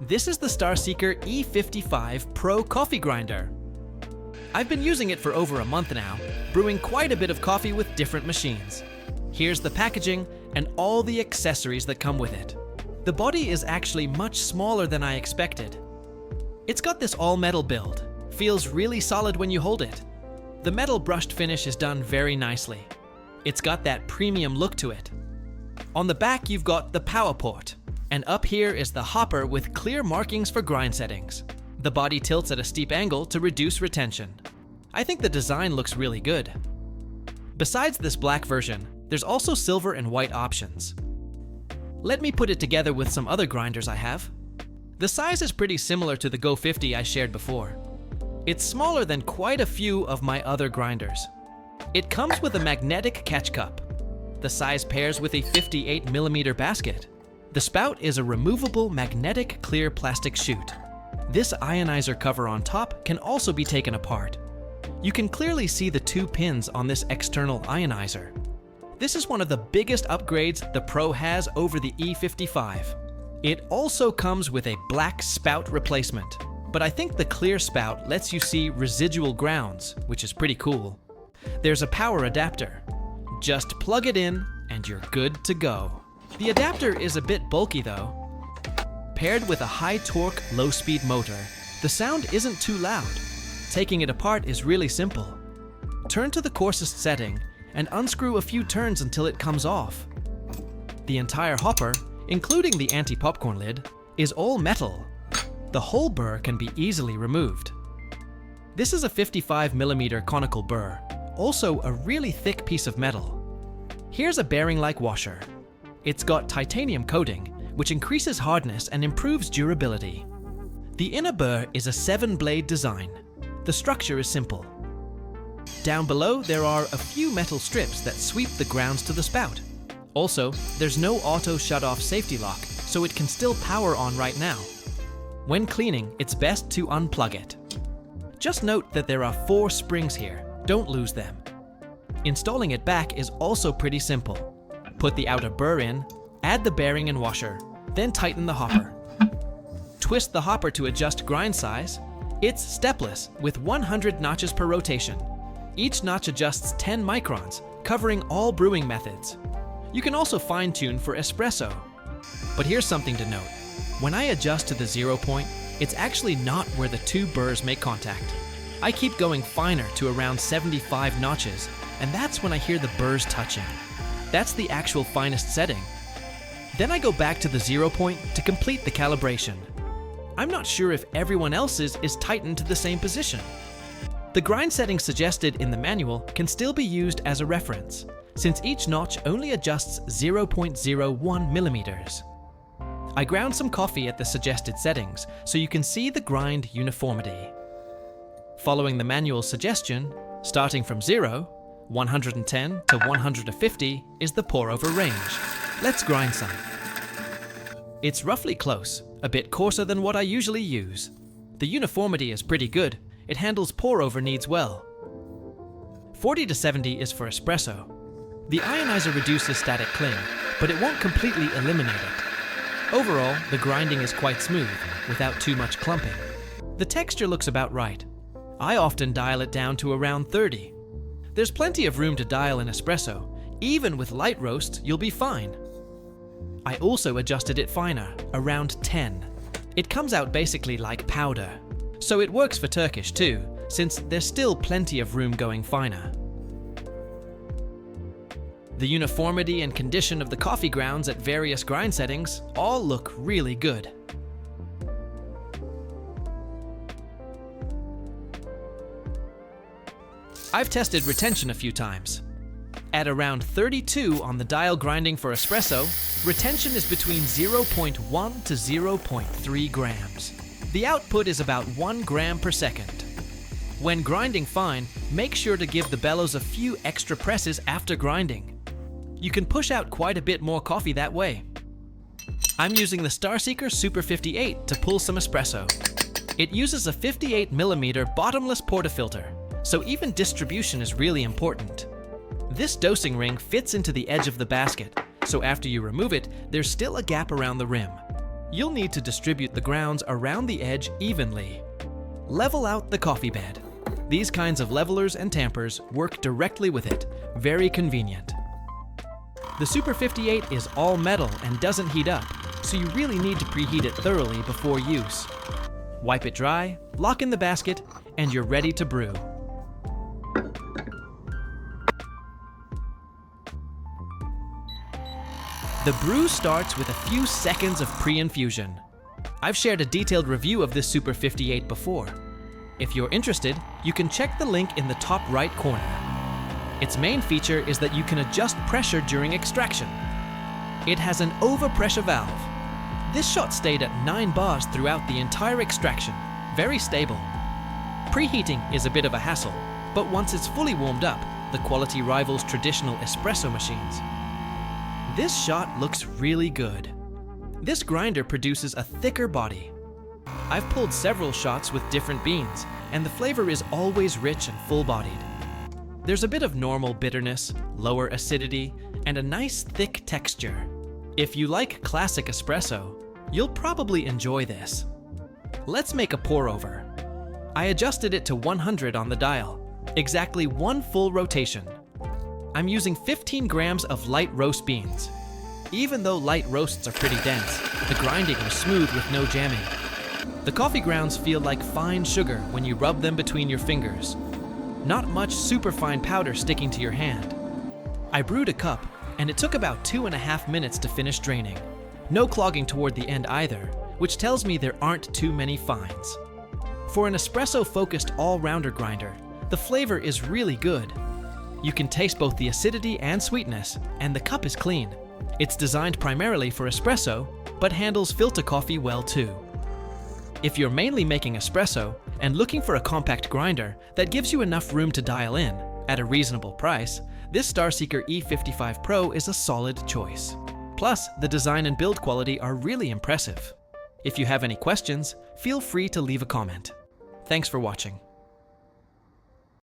This is the Starseeker E55 Pro coffee grinder. I've been using it for over a month now, brewing quite a bit of coffee with different machines. Here's the packaging and all the accessories that come with it. The body is actually much smaller than I expected. It's got this all-metal build, feels really solid when you hold it. The metal brushed finish is done very nicely. It's got that premium look to it. On the back you've got the power port, and up here is the hopper with clear markings for grind settings. The body tilts at a steep angle to reduce retention. I think the design looks really good. Besides this black version, there's also silver and white options. Let me put it together with some other grinders I have. The size is pretty similar to the Go 50 I shared before. It's smaller than quite a few of my other grinders. It comes with a magnetic catch cup. The size pairs with a 58mm basket. The spout is a removable magnetic clear plastic chute. This ionizer cover on top can also be taken apart. You can clearly see the two pins on this external ionizer. This is one of the biggest upgrades the Pro has over the E55. It also comes with a black spout replacement, but I think the clear spout lets you see residual grounds, which is pretty cool. There's a power adapter. Just plug it in and you're good to go. The adapter is a bit bulky though. Paired with a high torque, low speed motor, the sound isn't too loud. Taking it apart is really simple. Turn to the coarsest setting and unscrew a few turns until it comes off. The entire hopper, including the anti-popcorn lid, is all metal. The whole burr can be easily removed. This is a 55mm conical burr, also a really thick piece of metal. Here's a bearing-like washer. It's got titanium coating, which increases hardness and improves durability. The inner burr is a 7-blade design. The structure is simple. Down below, there are a few metal strips that sweep the grounds to the spout. Also, there's no auto shut-off safety lock, so it can still power on right now. When cleaning, it's best to unplug it. Just note that there are 4 springs here. Don't lose them. Installing it back is also pretty simple. Put the outer burr in, add the bearing and washer, then tighten the hopper. Twist the hopper to adjust grind size. It's stepless with 100 notches per rotation. Each notch adjusts 10 microns, covering all brewing methods. You can also fine-tune for espresso. But here's something to note. When I adjust to the 0 point, it's actually not where the 2 burrs make contact. I keep going finer to around 75 notches, and that's when I hear the burrs touching. That's the actual finest setting. Then I go back to the 0 point to complete the calibration. I'm not sure if everyone else's is tightened to the same position. The grind setting suggested in the manual can still be used as a reference, since each notch only adjusts 0.01 millimeters. I ground some coffee at the suggested settings so you can see the grind uniformity. Following the manual suggestion, starting from 0, 110 to 150 is the pour-over range. Let's grind some. It's roughly close, a bit coarser than what I usually use. The uniformity is pretty good. It handles pour-over needs well. 40 to 70 is for espresso. The ionizer reduces static cling, but it won't completely eliminate it. Overall, the grinding is quite smooth, without too much clumping. The texture looks about right. I often dial it down to around 30. There's plenty of room to dial in espresso. Even with light roast, you'll be fine. I also adjusted it finer, around 10. It comes out basically like powder. So it works for Turkish too, since there's still plenty of room going finer. The uniformity and condition of the coffee grounds at various grind settings all look really good. I've tested retention a few times. At around 32 on the dial grinding for espresso, retention is between 0.1 to 0.3 grams. The output is about 1 gram per second. When grinding fine, make sure to give the bellows a few extra presses after grinding. You can push out quite a bit more coffee that way. I'm using the Starseeker Super 58 to pull some espresso. It uses a 58mm bottomless portafilter, so even distribution is really important. This dosing ring fits into the edge of the basket, so after you remove it, there's still a gap around the rim. You'll need to distribute the grounds around the edge evenly. Level out the coffee bed. These kinds of levelers and tampers work directly with it, very convenient. The Super 58 is all metal and doesn't heat up, so you really need to preheat it thoroughly before use. Wipe it dry, lock in the basket, and you're ready to brew. The brew starts with a few seconds of pre-infusion. I've shared a detailed review of this Super 58 before. If you're interested, you can check the link in the top right corner. Its main feature is that you can adjust pressure during extraction. It has an overpressure valve. This shot stayed at 9 bars throughout the entire extraction, very stable. Preheating is a bit of a hassle, but once it's fully warmed up, the quality rivals traditional espresso machines. This shot looks really good. This grinder produces a thicker body. I've pulled several shots with different beans, and the flavor is always rich and full-bodied. There's a bit of normal bitterness, lower acidity, and a nice thick texture. If you like classic espresso, you'll probably enjoy this. Let's make a pour-over. I adjusted it to 100 on the dial, exactly 1 full rotation. I'm using 15 grams of light roast beans. Even though light roasts are pretty dense, the grinding was smooth with no jamming. The coffee grounds feel like fine sugar when you rub them between your fingers. Not much superfine powder sticking to your hand. I brewed a cup, and it took about 2.5 minutes to finish draining. No clogging toward the end either, which tells me there aren't too many fines. For an espresso-focused all-rounder grinder, the flavor is really good. You can taste both the acidity and sweetness, and the cup is clean. It's designed primarily for espresso, but handles filter coffee well too. If you're mainly making espresso and looking for a compact grinder that gives you enough room to dial in at a reasonable price, this Starseeker E55 Pro is a solid choice. Plus, the design and build quality are really impressive. If you have any questions, feel free to leave a comment. Thanks for watching.